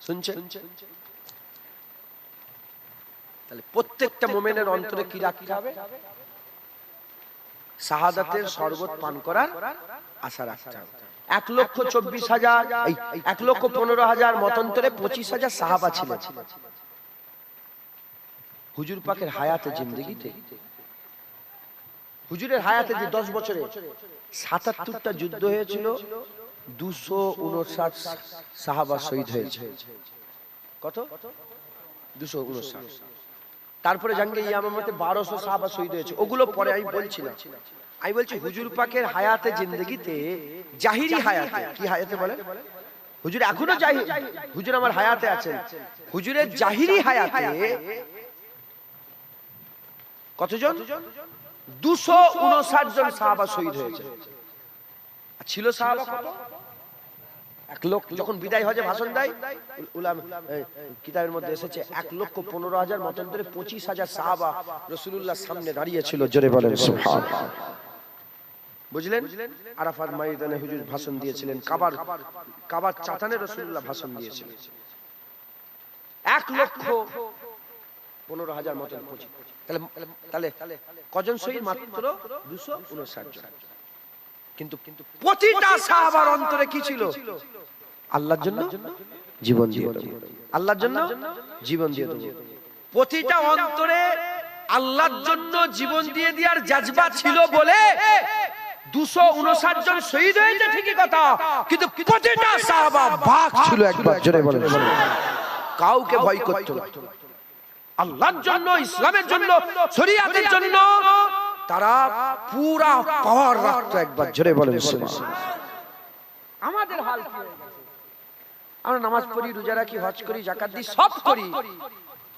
শুনছেন? তাহলে প্রত্যেকটা মুমিনের অন্তরে কি রাখতে হবে? শাহাদাতের শরবত পান করার আশা রাখতে হবে। 1,24,000 মতান্তরে 25,000 সাহাবা ছিলেন হুজুর পাকের হায়াতে জিন্দেগিতে। হুজুরের হায়াতে যে 10 বছরে 77টা যুদ্ধ হয়েছিল, 259 সাহাবা শহীদ হয়েছে। কত? 259। তারপরে জাঙ্গে ইয়ামামাতে 1200 সাহাবা শহীদ হয়েছে। ওগুলো পরে আমি বলছি না, আমি বলছি হুজুর পাকের হায়াতে জিন্দেগিতে, জাহিরি হায়াতে, কি হায়াতে বলে? হুজুর এখনো জাহিরি, হুজুর আমার হায়াতে আছেন, হুজুরের জাহিরি হায়াতে কতজন? 259 জন সাহাবা শহীদ হয়েছে। আর ছিল সাহাবা কত? 1 লক্ষ। যখন বিদায় হজে ভাষণ দেয় কিতাবের মধ্যে এসেছে 1,15,000 মতান্তরে 25,000 সাহাবা রাসূলুল্লাহর সামনে দাঁড়িয়ে ছিল। জোরে বলেন সুবহানাল্লাহ। বুঝলেন? আরাফাত ময়দানে হুজুর ভাষণ দিয়েছিলেন, কাবার চাতানে রাসূলুল্লাহ ভাষণ দিয়েছিলেন। 1,15,000 মতান্তরে। তাহলে কজন শহীদ? মাত্র 259 জন। কিন্তু প্রতিটা সাহাবার অন্তরে কি ছিল? আল্লাহর জন্য জীবন দিয়ে দেব, আল্লাহর জন্য জীবন দিয়ে দেব। প্রতিটা অন্তরে আল্লাহর জন্য জীবন দিয়ে দেওয়ার জাজবা ছিল বলে 259 জন শহীদ হয়েছে, ঠিকই কথা, কিন্তু প্রতিটা সাহাবা ভাগ ছিল একবার। জোরে বলেন, কাউকে ভয় করতে না। আল্লাহর জন্য, ইসলামের জন্য, শরিয়াতের জন্য তারা পুরা পাওয়ার রাখতো একবার। জোরে বলেন সুবহানাল্লাহ। আমাদের হাল কি হয়ে গেছে? আমরা নামাজ পড়ি, রোজা রাখি, হজ করি, যাকাত দিই, সব করি,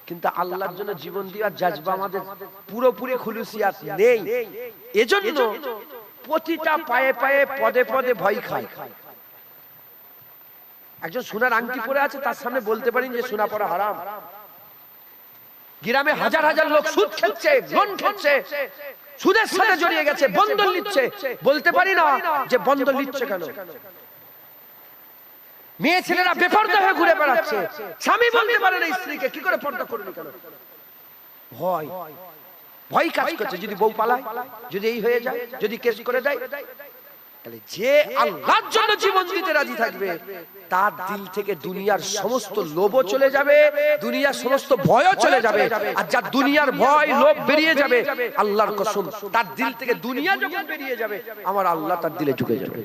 কিন্তু আল্লাহর জন্য জীবন দেওয়ার জাজবা আমাদের পুরোপুরি খুলুসিয়াত নেই। এজন্য প্রতিটা পায়ে পায়ে পদে পদে ভয় খায়। একজন সোনার আংটি পরে আছে, তার সামনে বলতে পারেন যে সোনা পরা হারাম। গ্রামে হাজার হাজার লোক সুদ খেচ্ছে, লোন খেচ্ছে, সুদের সাথে জড়িয়ে গেছে, বন্ধন নিচ্ছে, বলতে পারি না যে বন্ধন নিচ্ছে কেন? মেয়ে ছেলেরা বেপরদা হয়ে ঘুরে বেড়াচ্ছে, স্বামী বলতে পারে না স্ত্রীকে কি করে পর্দা করবে কেন? ভয়, ভয় কাজ করছে। যদি বউ পালায়, যদি এই হয়ে যায়, যদি কেস করে দেয়, তাহলে যে আল্লাহর জন্য জীবন দিতে রাজি থাকবে তার দিল থেকে দুনিয়ার সমস্ত লোভও চলে যাবে, দুনিয়ার সমস্ত ভয়ও চলে যাবে। আর যার দুনিয়ার ভয় লোভ বেরিয়ে যাবে, আল্লাহর কসম তার দিল থেকে দুনিয়া যখন বেরিয়ে যাবে, আমার আল্লাহ তার দিলে ঢুকে যাবে।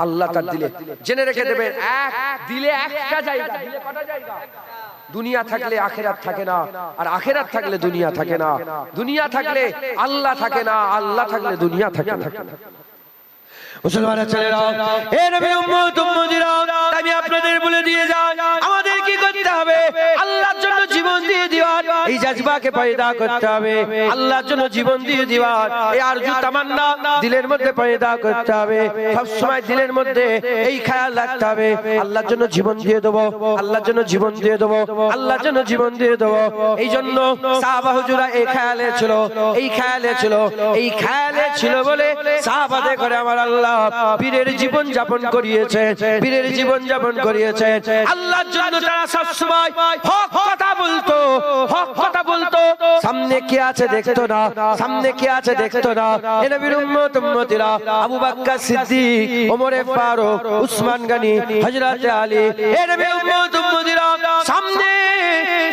আল্লাহ তার দিলে, জেনে রেখে দেবেন, এক দিলে একটা জায়গা, দিলে কটা জায়গা? দুনিয়া থাকলে আখেরাত থাকে না, আর আখেরাত থাকলে দুনিয়া থাকে না। দুনিয়া থাকলে আল্লাহ থাকে না, আল্লাহ থাকলে দুনিয়া থাকে না। মুসলমানের ছেলেরা, এ নবী উম্মত উম্মতিরা, আমি আপনাদের বলে দিয়ে যাই, আমাদের কি করতে হবে? আল্লাহর জন্য জীবন দিয়ে দেওয়ার এই জাজবাকে পয়দা করতে হবে। আল্লাহর জন্য জীবন দিয়ে দেওয়ার এই আরজু তামান্না দিলের মধ্যে পয়দা করতে হবে। সব সময় দিলের মধ্যে এই খেয়াল রাখতে হবে, আল্লাহর জন্য জীবন দিয়ে দেবো, আল্লাহর জন্য জীবন দিয়ে দেবো, আল্লাহর জন্য জীবন দিয়ে দেবো। এই জন্য সাহাবা হুজুরা এই খেয়ালে ছিল, এই খেয়ালে ছিল, এই খেয়ালে ছিল বলে সাহাবাদের করে আমার আল্লাহ বীরের জীবন যাপন করিয়েছে, বীরের জীবন যাপন করিয়েছে। আল্লাহর জন্য তারা সব সময় হক কথা বলতো, হক কথা বলতো। সামনে কি আছে দেখতো না, সামনে কি আছে দেখতো না। এ নবীর উম্মত উম্মতিরা, আবু বকর সিদ্দিক, ওমর ফারুক, উসমান গনি, হযরত আলী, এ নবীর উম্মত উম্মতিরা সামনে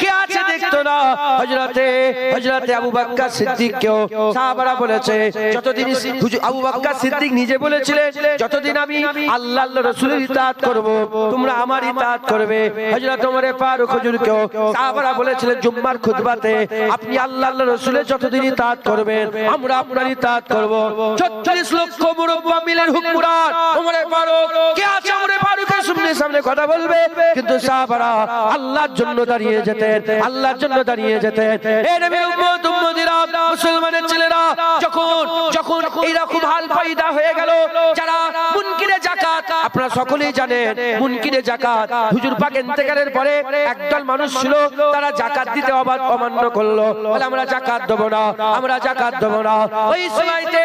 কি আছে দেখতো না। হযরত আবু বকর সিদ্দিক কেও সাহাবারা বলেছে, যতদিন আবু বকর সিদ্দিক নিজে বলেছিলেন, যতদিন আমি আল্লাহ আল্লাহর রাসূলের ইতাআত করব, তোমরা আমার ইতাআত করবে। হযরত ওমর ফারুক হুজুরকেও সাহাবারা বলেছিলেন জুম্মার খুতবাতে, আপনি আল্লাহ আল্লাহর রাসূলের যতদিন ইতাআত করবেন, আমরা আপনার ইতাআত করব। 46 লক্ষ মুরব্বা মিলের হুকুমরান ওমর ফারুক, কে আছে ওমর ফারুকের সামনে কথা বলবে? কিন্তু সাহাবারা আল্লাহর জন্য দাঁড়িয়ে যেতেন, আল্লাহর জন্য দাঁড়িয়ে যেতেন। এ নবীর উম্মত উম্মতিরা, মুসলমানের ছেলেরা, যখন এইরকম হাল পয়দা হয়ে গেল, যারা মুনকিরে যাকাত, আপনারা সকলেই জানেন মুনকিরে যাকাত। হুজুর পাক ইন্তেকালের পরে একদল মানুষ ছিল, তারা যাকাত দিতে অমান্য করলো, বলে আমরা যাকাত দেব না, আমরা যাকাত দেব না। ওই সময়তে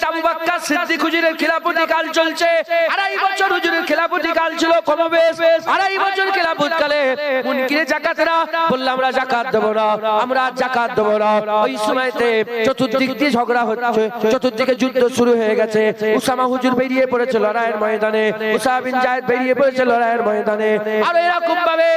আবু বকর সিদ্দিক হুজুরের খিলাফতি কাল চলছে, 2.5 বছর হুজুরের খিলাফতি কাল ছিল কমবেশ। 2.5 বছর খিলাফত কালে মুনকিরে যাকাতরা বলল আমরা যাকাত দেব না, আমরা যাকাত দেব না। ওই সময়তে চতুর্দিক দিয়ে ঝগড়া হচ্ছে, চতুর্দিকে যুদ্ধ শুরু হয়ে গেছে। উসামা হুজুর বেরিয়ে পড়েছে লড়াইয়ের ময়দানে, উসামা বিন জায়েদ বেরিয়ে পড়েছে লড়াইয়ের ময়দানে। আর এরকম ভাবে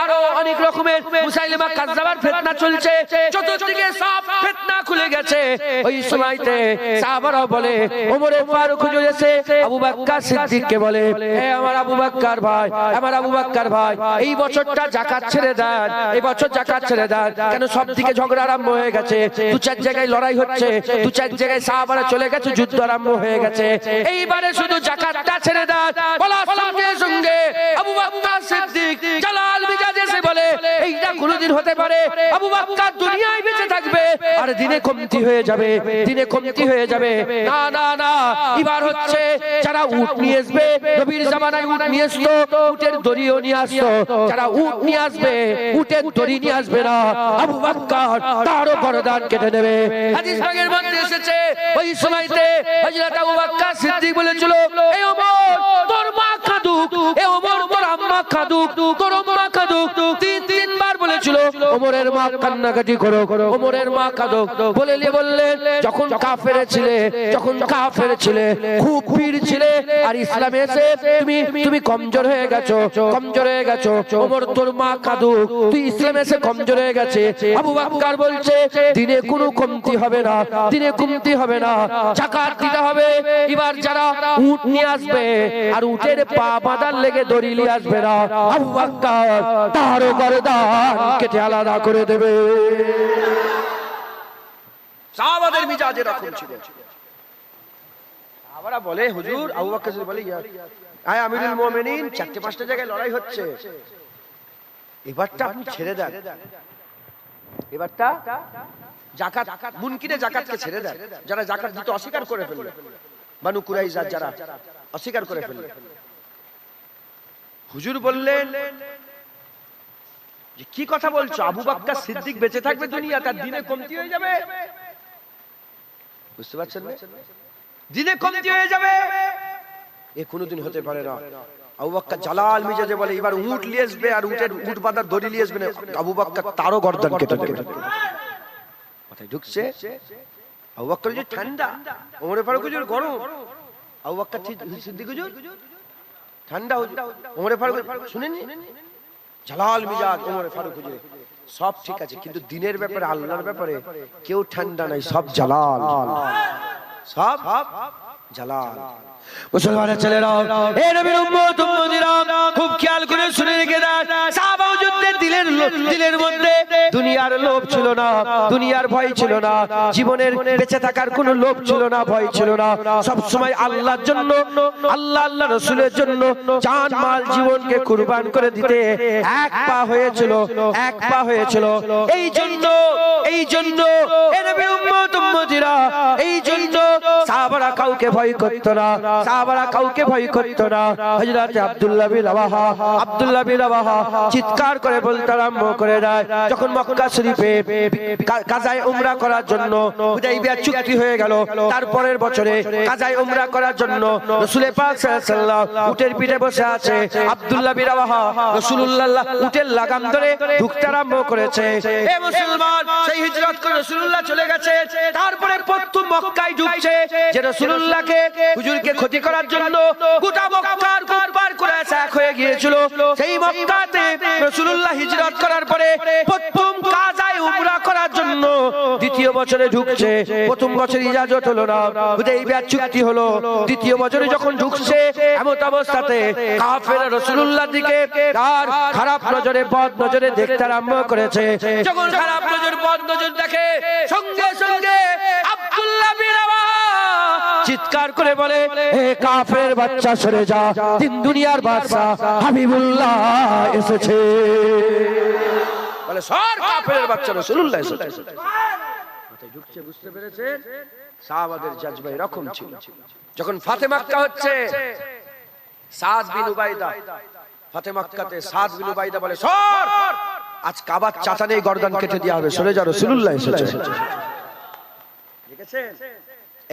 আরো অনেক রকমের মুসাইলিমা কাজ্জাবার ফিতনা চলছে, চতুর্দিকে সব ফিতনা খুলে গেছে। ওই সময়তে সাহাবারা বলে, ওমর ফারুক হুজুর এসে আবু বকর সিদ্দিককে বলে, হে আমার আবু বকর ভাই, আমার আবু বকর ভাই, এই বছরটা যাকাত ছেড়ে দেন, এই বছর যাকাত ছেড়ে দেন। কেন সব দিকে ঝগড়া আরম্ভ হয়ে গেছে, 2-4 জায়গায় লড়াই হচ্ছে, 2-4 জায়গায় সাহাবারা চলে গেছে, যুদ্ধ আরম্ভ হয়ে গেছে। এইবারে শুধু যাকাতটা ছেড়ে দেন। বলার সঙ্গে সঙ্গে আবু বকর সিদ্দিক জালাল মিজাজে এসে বলে, এইটা কোনোদিন হতে পারে? আবু বকর দুনিয়ায় বেঁচে থাকবে আর দিনে কমতি হয়ে যাবে, দিনে কমতি হয়ে যাবে। না না না, এবার হচ্ছে যারা উট নিয়ে আসবে, নবীর জামানায় উট নিয়ে আসতো, উটের দড়িও নিয়ে আসতো, যারা উট নিয়ে আসবে উটের দড়ি নিয়ে আসবে না, আবু বকর তারও গর্দান কেটে নেবে। হাদিস ভাগের মধ্যে এসেছে, ওই সময়তে হযরত আবু বকর সিদ্দিক বলেছিল, এই ওমর তোর মা কাঁদুক, এই ওমর তোর আম্মা কাঁদুক, তোর আম্মা কাঁদুক। 3-3 বার বলেছিল ওমরের মা কান্নাকাটি করো, ওমরের মা কাঁদুক। বললেন যখন কাফের ছিলে, যখন কাফের ছিলে, খুব পীর ছিলে, আর ইসলামে এসে তুমি কমজোর হয়ে গেছো, কমজোর হয়ে গেছো। ওমর তোর মা কাঁদুক, তুই ইসলামে এসে কমজোর হয়ে গেছে। আবু বকর বলছে দিনে কোনো কমতি হবে না, দিনে কমতি হবে না, যাকাত দিতে হবে। এবার যারা উট নিয়ে আসবে আর উটের পা বাঁধার লেগে দড়ি নিয়ে আসবে না, আবু বকর তারও গর্দান কেটে আলাদা করে দেবে। সাহাবাদের মিজাজ এরকম ছিল। সাহাবারা বলে, হুজুর আবু বকর বলে, আয় আমিরুল মুমিনিন, 4-5টা জায়গায় লড়াই হচ্ছে, এবারটা আপনি ছেড়ে দেন, এবারটা যাকাত, মুনকিরে যাকাতকে ছেড়ে দেন। যারা যাকাত দিতে অস্বীকার করে ফেলল, বানু কুরাইজা যারা অস্বীকার করে ফেলল, হুজুর বললেন যে কি কথা বলছো, আবু বকর সিদ্দিক বেঁচে থাকবে দুনিয়া, তার দিনে কমতি হয়ে যাবে? বুঝতে পারছেন না, দিনে কমতি হয়ে যাবে, এ কোনোদিন হতে পারে না। আবু বকর জালাল মিজাজে বলে, এবার উট নিয়ে আসবে আর উট বাঁধার দড়ি নিয়ে আসবে না, আবু বকর তারও গর্দান কেটে দেবে। মাথায় ঢুকছে? আবু বকর হুজুর ঠান্ডা, ওমর ফারুক হুজুর গরম, আবু বকর সিদ্দিক হুজুর ঠান্ডা, ওমর ফারুক শুনেননি? জালাল মিজাজ ওমর ফারুক হুজুর সব ঠিক আছে, কিন্তু দিনের ব্যাপারে, আল্লাহর ব্যাপারে কেউ ঠান্ডা নাই, সব জালাল, সব জালাল। মুসলমানের ছেলেরা, এ নবীর উম্মত উম্মতিরা, খুব খেয়াল করে শুনে রেখে দেন, সাহাবা হুজুরদের দিলের মধ্যে দুনিয়ার লোভ ছিল না, দুনিয়ার ভয় ছিল না, জীবনের বেঁচে থাকার কোনো লোভ ছিল না, ভয় ছিল না। সব সময় আল্লাহর জন্য, আল্লাহ রাসূলের জন্য জান মাল জীবনকে কুরবান করে দিতে এক পা হয়েছিল, এক পা হয়েছিল। এই জন্য এ নবীর উম্মত উম্মতিরা, এই জন্য সাহাবারা কাউকে ভয় করতো না, সাহাবারা কাউকে ভয় করতো না। হযরত আব্দুল্লাহ বিন রাওয়াহা চিৎকার করে বলতে আরম্ভ করে দেয়, যখন মক্কা শরীফে কাজায়ে উমরা করার জন্য হুদাইবিয়া চুক্তি হয়ে গেল, তারপরের বছরে কাজায়ে উমরা করার জন্য রাসূল পাক সাল্লাল্লাহু আলাইহি ওয়াসাল্লাম উটের পিঠে বসে আছে। আব্দুল্লাহ বিন রাওয়াহা রাসূলুল্লাহ উটের লাগাম ধরে ঢুকতে আরম্ভ করেছে। এ মুসলমান, সেই হিজরত করে রাসূলুল্লাহ চলে গেছে, তারপরে প্রথম মক্কায় ঢুকছে যে রাসূলুল্লাহকে হুজুরকে ক্ষতি করার জন্য গোটা মক্কার গোটবার করে এক হয়ে গিয়েছিল। সেই মক্কাতে রাসূলুল্লাহ হিজরত করার পরে প্রথম কাজায়ে উমরা করার জন্য দ্বিতীয় বছরে ঢুকছে। প্রথম বছর ইজাজত হলো না, হুদাইবিয়া চুক্তি হলো। দ্বিতীয় বছরে যখন ঢুকছে, এমন অবস্থাতে কাফেররা রাসূলুল্লাহর দিকে আর খারাপ নজরে, বদ নজরে দেখতে আরম্ভ করেছে। যখন খারাপ নজর, বদ নজর দেখে, সঙ্গে সঙ্গে আব্দুল্লাহ বিন রাওয়াহা চিৎকার করে বলে, হে কাফের বাচ্চা সরে যা, তিন দুনিয়ার বাদশা হাবিবুল্লাহ এসেছে। বলে সর, কাফের বাচ্চা রাসূলুল্লাহ এসেছে। মাথায় ঢুকছে, বুঝতে পেরেছে? সাহাবাদের জাজবা এরকম ছিল। যখন ফাতে মক্কা হচ্ছে, সাদ বিন উবাইদা ফাতে মক্কাতে সাদ বিন উবাইদা বলে, সর, আজ কাবার চাচানেই গর্দান কেটে দেওয়া হবে, সরে যা, রাসূলুল্লাহ এসেছে। দেখেছেন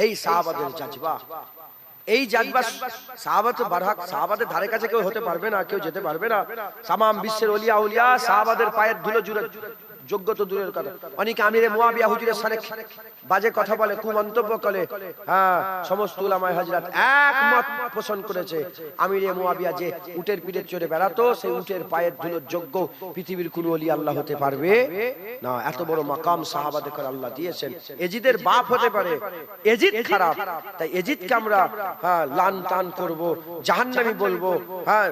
এই সাহাবাদের জাজবা, এই জাজবা। সাহাবাতে বারহাক, সাহাবাদের ধারে কাছে কেউ হতে পারবে না, কেউ যেতে পারবে না। তামাম বিশ্বের ওলিয়া উলিয়া সাহাবাদের পায়ের ধুলো জুড়ে যোগ্য তো দূরের কথা, অনেকে আমিরে মুয়াবিয়া হুজুরের সানে বাজে কথা বলে, কুমন্তব্য করে। হ্যাঁ, সমস্ত উলামায়ে হযরত একমত পোষণ করেছে, আমিরে মুয়াবিয়া যে উটের পিঠে চড়ে বেড়াতো, সেই উটের পায়ের ধুলোর যোগ্য পৃথিবীর কোন ওলি আল্লাহ হতে পারবে না। এত বড় মাকাম সাহাবাদের করে আল্লাহ দিয়েছেন। এজিদের বাপ হতে পারে, এজিদ খারাপ, তাই এজিদকে আমরা লান টান করব, জাহান্নামী বলবো, হ্যাঁ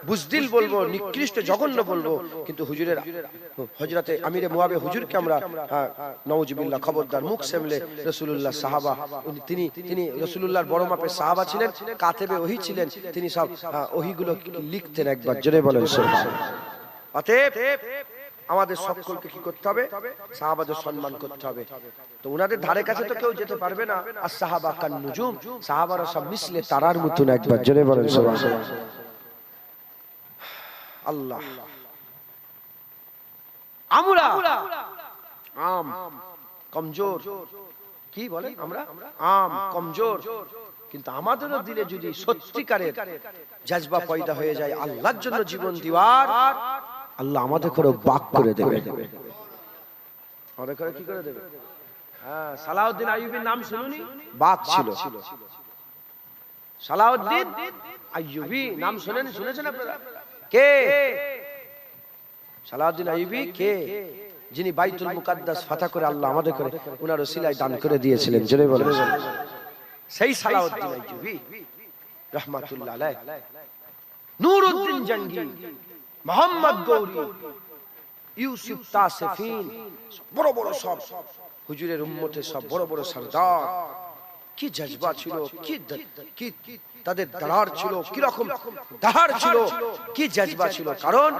বুজদিল বলবো, নিকৃষ্ট জঘন্য বলবো, কিন্তু হুজুরের হযরতে আমিরে মুয়াবিয়া হুজুরকে আমরা নাউজুবিল্লাহ, খবরদার, মুখ সামলে। রাসূলুল্লাহ সাহাবা, তিনি রাসূলুল্লাহর বড় মাপের সাহাবা ছিলেন, কাতেবে ওহী ছিলেন, তিনি সব ওহীগুলো লিখতেন। একবার জোরে বলেন সুবহানাল্লাহ। অতএব আমাদের সকলকে কি করতে হবে? সাহাবাদের সম্মান করতে হবে। তো ওনাদের ধারে কাছে তো কেউ যেতে পারবে না। আর সাহাবা কান নুজুম, সাহাবারা সব মিশলে তারার মতন। একবার জোরে বলেন সুবহানাল্লাহ। আল্লাহ, আমরা আম কমজোর, কি বলে আমরা আম কমজোর, কিন্তু আমাদেরও দিলে যদি সত্যিকারের জাজবা পয়দা হয়ে যায় আল্লাহর জন্য জীবন দিওয়ার, আল্লাহ আমাদের করে বাক করে দেবে। আমাদের করে কি করে দেবে? হ্যাঁ, সালাউদ্দিন আইয়ুবীর নাম শুনুনি? বাক ছিল সালাউদ্দিন আইয়ুবী, নাম শুনেছেন আপনারা? কে সালাউদ্দিন আইয়ুবী? কে? যিনি বাইতুল মুকাদ্দাস ফাতা করে আল্লাহ আমাদের করে ওনার ওসিলায় দান করে দিয়েছিলেন। জোরে বলেন, সেই সালাউদ্দিন আইয়ুবী রাহমাতুল্লাহ আলাইহি, নূরউদ্দিন জঙ্গি, মোহাম্মদ গৌরী, ইউসুফ তাসিফিন, বড় বড় সব হুজুরের উম্মতের সব বড় বড় সরদার, কি জজবা ছিল, কি তাদের দাঁড়ার ছিল, কি রকম দাঁড় ছিল, কি জজবা ছিল। কারণ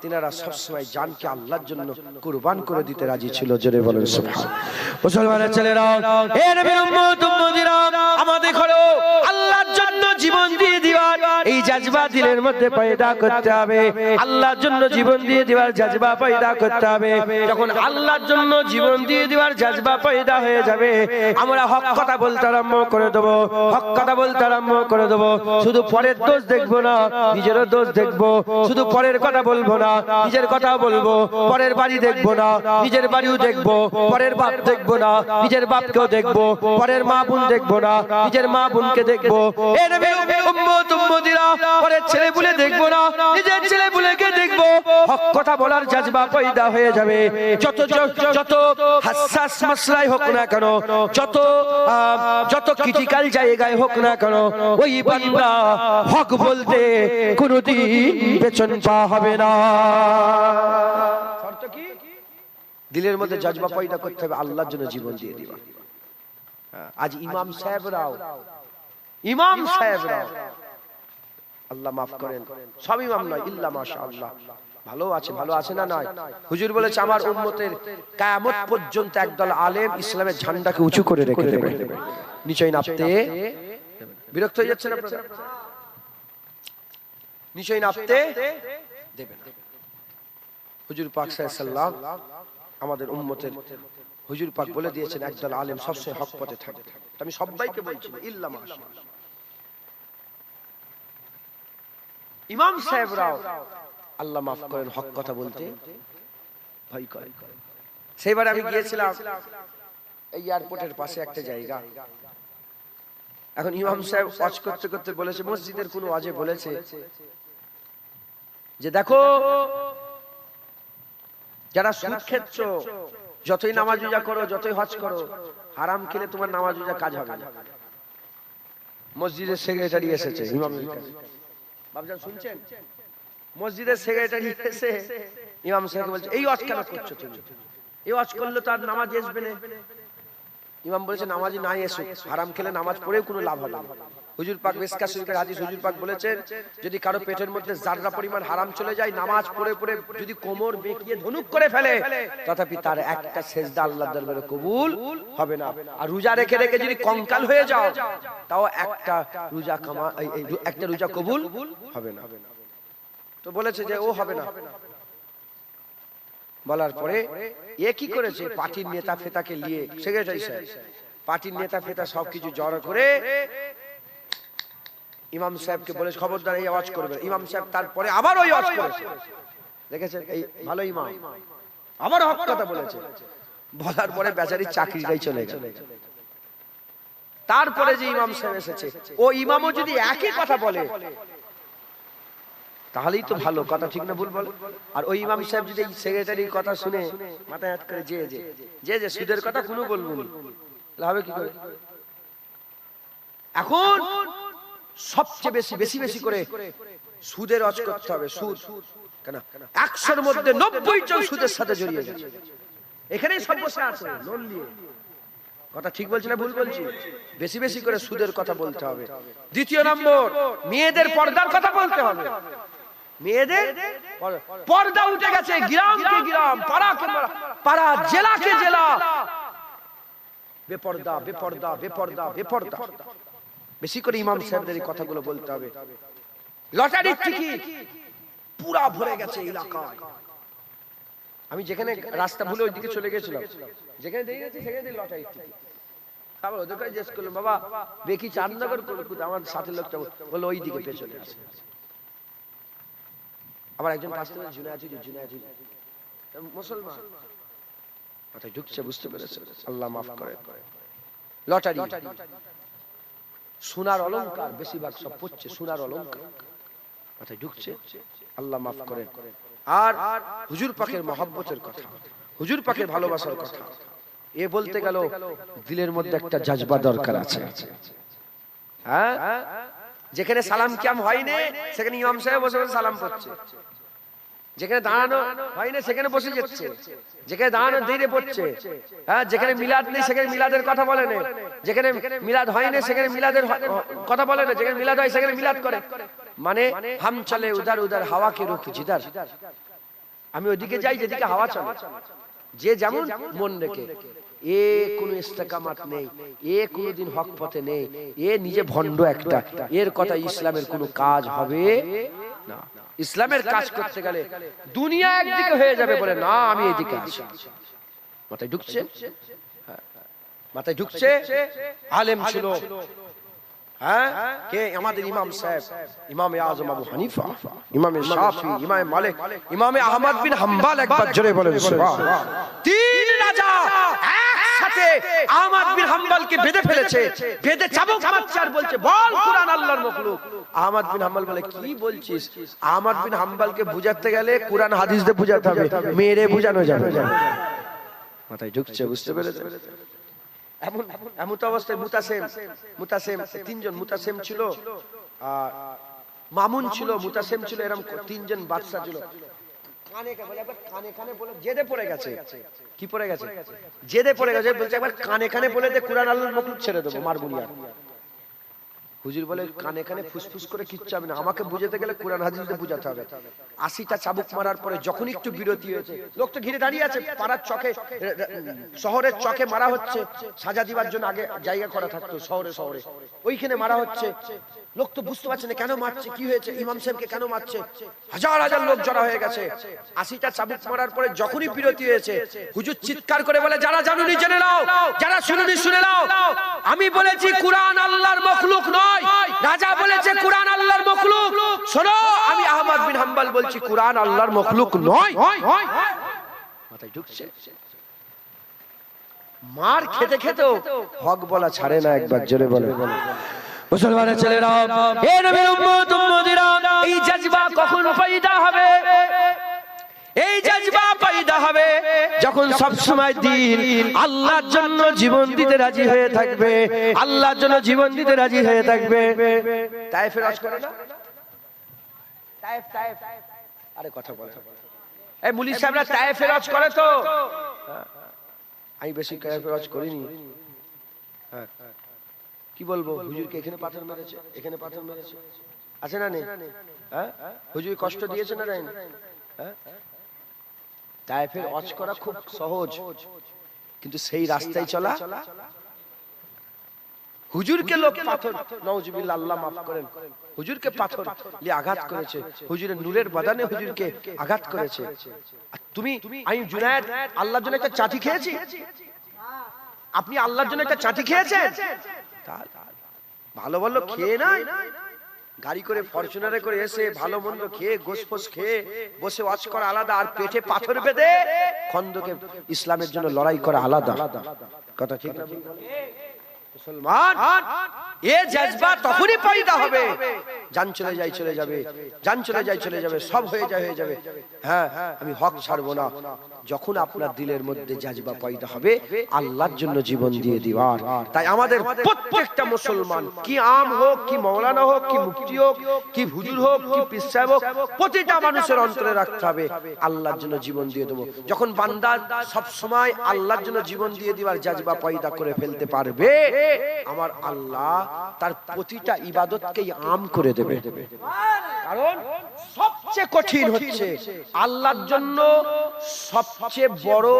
তিনারা সবসময় জানকে আল্লাহর জন্য কুরবান করে দিতে রাজি ছিল। জোরে বলেন সুবহানাল্লাহ। মুসলমানের ছেলেরা, হে নবীর উম্মত উম্মতিরা, আমাদের হলো আল্লাহর জন্য জীবন দিয়ে দিওয়ার এই জজবা দিলের মধ্যে পয়দা করতে হবে। আল্লাহর জন্য জীবন দিয়ে দেওয়ার জজবা পয়দা করতে হবে। যখন আল্লাহর জন্য জীবন দিয়ে দেওয়ার জজবা পয়দা হয়ে যাবে, আমরা হক কথা বলতে আরম্ভ করে দেব, হক কথা বলতে আরম্ভ করে দেব। শুধু পরের দোষ দেখবো না, নিজেরও দোষ দেখবো। শুধু পরের কথা বলবো না, নিজের কথা বলবো। পরের বাড়ি দেখবো না, নিজের বাড়িও দেখবো। পরের বাপ দেখবো না, নিজের বাপকেও দেখবো। পরের মা বোন দেখবো না, নিজের মা বোনকে দেখবো। এই নবীর উম্মত উম্মতিরা, পরের ছেলে বুলে দেখবো না, নিজের ছেলে বুলেকে দেখবো। হক কথা বলার জজবা পয়দা হয়ে যাবে। যত হাসাস মাসলাই হোক না কেন, যত ক্রিটিক্যাল জায়গায় হোক না কেন, ওই বান্দা হক বলতে কোনোদিন পেছন পা হবে না। শর্ত কি? দিলের মধ্যে জজবা পয়দা করতে হবে, আল্লাহর জন্য জীবন দিয়ে দিবা। আজ ইমাম সাহেবরাও আল্লাহ মাফ করেন, সব ইমাম নয়, ইল্লা মাশাআল্লাহ ভালো আছে না নয়? হুজুর বলেছে আমার উম্মতের কিয়ামত পর্যন্ত একদল আলেম ইসলামের ঝান্ডাকে উঁচু করে রেখে দেবে, নিচে নামতে। বিরক্ত হয়ে যাচ্ছেন আপনারা? নিচে নামতে দেবে না। হুজুর পাক সাল্লাল্লাহু আলাইহি সাল্লাম আমাদের উম্মতের হুজুর পাক বলে দিয়েছেন একদল আলেম সবসময় হক পথে থাকবে। আমি সবাইকে বলছি ইল্লা মাশাআল্লাহ। ইমাম সাহেবরাও আল্লাহ মাফ করেন হক কথা বলতে ভয় করে। সেইবার আমি গিয়েছিলাম এই এয়ারপোর্টের পাশে একটা জায়গা। এখন ইমাম সাহেব ওয়াজ করতে করতে বলেছে, মসজিদের কোন ওয়াজে বলেছে যে দেখো যারা সুদ খেচ্ছ, যতই নামাজ রোজা করো, যতই হজ করো, হারাম খেলে তোমার নামাজ রোজা কাজ হবে না। মসজিদের সেক্রেটারি এসেছে ইমামের কাছে, বাবজান শুনছেন? মসজিদের সেক্রেটারি এসে ইমাম সাহেবকে বলছে এই ওয়াজ কেন করছো তুমি? এই ওয়াজ করলে তো আর নামাজ আসবে না। ইমাম বলেছে নামাজি নাই এসুক, হারাম খেলে নামাজ পড়েও কোনো লাভ হবে না। হুজুর পাক মিসকাত শরীফের হাদিস, হুজুর পাক বলেছেন যদি কারো পেটের মধ্যে জাররা পরিমাণ হারাম চলে যায়, নামাজ পড়ে পড়ে যদি কোমর বেঁকিয়ে ধনুক করে ফেলে, তথাপি তার একটা সেজদা আল্লাহর দরবারে কবুল হবে না। আর রোজা রেখে রেখে যদি কঙ্কাল হয়ে যাও, তাও একটা রোজা কবুল হবে না। তো বলেছে যে ও হবে না। বলার পরে এ কি করেছে, পার্টির নেতা ফেতাকে নিয়ে, সেক্রেটারি সাহেব পার্টির নেতা ফেতা সবকিছু জড়ো করে ইমাম সাহেবকে বলেছে খবরদার এই আওয়াজ করবে। ইমাম সাহেব তারপরে আবার ওই আওয়াজ করেছে, দেখেছেন এই ভালো ইমাম আবার হক কথা বলেছে। বলার পরে বেচারির চাকরিটাই চলে গেল। তারপরে যে ইমাম সাহেব এসেছে, ও ইমামও যদি একই কথা বলে তাহলেই তো ভালো কথা, ঠিক না ভুল বল? আর ওই ইমাম সাহেব যদি সেক্রেটারির কথা শুনে মাথায় হাত করে যে সুদের কথা কোনো বলবো না, হবে কি করে? এখন সবচেয়ে বেশি বেশি করে সুদের রজ করতে হবে। সুদ কেন 100-র মধ্যে 90 জন সুদের সাথে জড়িয়ে গেছে। এখানেই সব বসে আছে লোন নিয়ে। কথা ঠিক বলছি না ভুল বলছি? বেশি বেশি করে সুদের কথা বলতে হবে। দ্বিতীয় নম্বর, মেয়েদের পর্দার কথা বলতে হবে। মেয়েদের পর্দা উঠে গেছে, গ্রামকে গ্রাম, পাড়াকে পাড়া, জেলাকে জেলা, বেপর্দা বেপর্দা বেপর্দা বেপর্দা। বেশি করে ইমাম সাহেবদের এই কথাগুলো বলতে হবে। লটারির টিকিট পুরা ভরে গেছে এলাকায়। আমি যেখানে রাস্তা ভুলে ওইদিকে চলে গেছিলাম, যেখানে দিয়ে গেছি সেখানে লটারির টিকিট। আবার ওদের কাছে জিজ্ঞেস করলাম, বাবা বেকি চাঁদনগর করকুত, আমার সাথে লোকটা বললো ওই দিকে পেছনে আছে। আবার একজন পাশ থেকে জুনায়েদ মুসলমান মাথায় ঢুকছে, বুঝতে পেরেছে, আল্লাহ মাফ করে। লটারি, সোনার অলংকার, বেশিরভাগ সব পড়ছে সোনার অলংকার, মাথায় ঢুকছে, আল্লাহ মাফ করে। আর হুজুর পাকের মহব্বতের কথা, হুজুর পাকের ভালোবাসার কথা এ বলতে গেল দিলের মধ্যে একটা জাজবা দরকার আছে। হ্যাঁ, যেখানে সালাম কিয়াম হয়নি সেখানে ইমাম সাহেব বসে বসে সালাম পড়ছে, যেখানে দাঁড়ানো হয়নি সেখানে বসে যাচ্ছে, যেখানে দাঁড়ানো ধীরে পড়ছে। হ্যাঁ, যেখানে মিলাদ নেই সেখানে মিলাদের কথা বলে না, যেখানে মিলাদ হয়নি সেখানে মিলাদের কথা বলে না, যেখানে মিলাদ হয় সেখানে মিলাদ করে। মানে হাম চলে উদার উদার হাওয়া কে রুখ জিদার, আমি ওইদিকে যাই যেদিকে হাওয়া চলে, যে যেমন মন রেখে। এ কোন ইস্তেকামাত নেই, এ কোনদিন হক পথে নেই, এ নিজে ভণ্ড একটা, এর কথা ইসলামের কোনো কাজ হবে না। ইসলামের কাজ করতে গেলে দুনিয়া একদিকে হয়ে যাবে বলে না, আমি এইদিকে আসি। মাথায় ঢুকছে, মাথায় ঢুকছে। আলেম ছিল, হ্যাঁ, কে? আমাদের ইমাম সাহেব, ইমামে আজম আবু হানিফা, ইমামে শাফি, ইমামে মালিক, ইমামে আহমদ বিন হাম্বল। একবার জোরে বলেন সুবহানাল্লাহ। তিন রাজা একসাথে আহমদ বিন হাম্বলকে বেঁধে ফেলেছে, বেঁধে চাবুক মারছে আর বলছে বল কুরআন আল্লাহর মাখলুক। আহমদ বিন হাম্বল বলে কি বলছিস? আহমদ বিন হাম্বলকে বুঝাতে গেলে কুরআন হাদিস দিয়ে বুঝাতে হবে, মেরে বুঝানো যাবে না। মাথায় ঢুকছে, বুঝতে পেরেছে? এমন অবস্থায় মুতাসেম তিনজন, মুতাসেম ছিল, আর মামুন ছিল, মুতাসেম ছিল, এরকম তিনজন বাদশা ছিল। কানে কানে বলে জেদে পড়ে গেছে। কি পড়ে গেছে? জেদে পড়ে গেছে, বলছে একবার কানে কানে বলে দে কুরআন আল্লাহর মাখলুক ছেড়ে দেবো, মারবো না। হুজুর বলে কানে কানে ফুসফুস করে কিচ্ছু হবে না, আমাকে বুঝাতে গেলে কুরআন হাদিস দিয়ে বুঝাতে হবে। 80টা চাবুক মারার পরে যখন একটু বিরতি হয়েছে, লোক তো ঘিরে দাঁড়িয়ে আছে, পাড়ার চকে, শহরের চকে মারা হচ্ছে, সাজা দিবার জন্য আগে জায়গা করা থাকতো শহরে শহরে, ওইখানে মারা হচ্ছে। লোক তো বুঝতে পারছে না কেন মারছে, কি হয়েছে, ইমাম সাহেবকে কেন মারছে। হাজার হাজার লোক জড়া হয়ে গেছে। 80টা চাবুক মারার পরে যখনই বিরতি হয়েছে, হুজুর চিৎকার করে বলে যারা জানুনি জেনে নাও, যারা শুনুনি শুনে নাও, আমি বলেছি কুরআন আল্লাহর মাখলুক নয়। রাজা বলেছে কুরআন আল্লাহর মাখলুক, শোনো আমি আহমদ বিন হাম্বল বলছি কুরআন আল্লাহর মাখলুক নয়। মাথায় ঢুকছে? মার খেতে খেতেও হক বলা ছাড়ে না। একবার জোরে বলে মুসলমানের ছেলেরা, হে নবীর উম্মত উম্মতিরা, এই জজবা কখন পয়দা হবে? এই জজবা পয়দা হবে যখন সব সময় দিন আল্লাহর জন্য জীবন দিতে রাজি হয়ে থাকবে, আল্লাহর জন্য জীবন দিতে রাজি হয়ে থাকবে। তায়েফের রাজ করে না? তায়েফ আরে কথা বলে, এই মুলি সাহেবরা তায়েফের রাজ করে তো। আমি বেশি তায়েফের রাজ করিনি। হ্যাঁ, কি বলবো, হুজুরকে এখানে পাথর মেরেছে, এখানে পাথর মেরেছে, আছে না নেই? হ্যাঁ, হুজুর কষ্ট দিয়েছে না দেয়নি? হ্যাঁ, তায়েফের ওয়াজ করা খুব সহজ, কিন্তু সেই রাস্তায় চলা হুজুরকে লোক পাথর, নাউজুবিল্লাহ, আল্লাহ মাফ করেন, হুজুরকে পাথর দিয়ে আঘাত করেছে, হুজুরের নূরের বাদানে হুজুরকে আঘাত করেছে। আর তুমি, আমি জুনায়েদ আল্লাহর জন্য একটা চাটি খেয়েছি? আপনি আল্লাহর জন্য একটা চাটি খেয়েছেন? ভালো ভালো খেয়ে নাই, গাড়ি করে ফরচুনারে করে এসে ভালো মন্দ খেয়ে গোশফোস খেয়ে বসে ওয়াজ করা আলাদা, আর পেটে পাথর বেঁধে খন্দকে ইসলামের জন্য লড়াই করা আলাদা। কথা ঠিক না মুসলমান? এ জজবা তখনই পয়দা হবে, জান চলে যায় চলে যাবে, জান চলে যায় চলে যাবে, সব হয়ে যায় হয়ে যাবে, হ্যাঁ আমি হক ছাড়বো না, যখন আপনার দিলের মধ্যে জজবা পয়দা হবে আল্লাহর জন্য জীবন দিয়ে দিবার। তাই আমাদের প্রত্যেকটা মুসলমান, কি আম হোক, কি মাওলানা হোক, কি মুফতি হোক, কি হুজুর হোক, কি পীর সাহেব হোক, প্রতিটা মানুষের অন্তরে রাখতে হবে আল্লাহর জন্য জীবন দিয়ে দেবো। যখন বান্দা সব সময় আল্লাহর জন্য জীবন দিয়ে দিবার জজবা পয়দা করে ফেলতে পারবে, আমার আল্লাহ তার প্রতিটা ইবাদতকেই আম করে দেবে। কারণ সবচেয়ে কঠিন হচ্ছে আল্লাহর জন্য সবচেয়ে বড়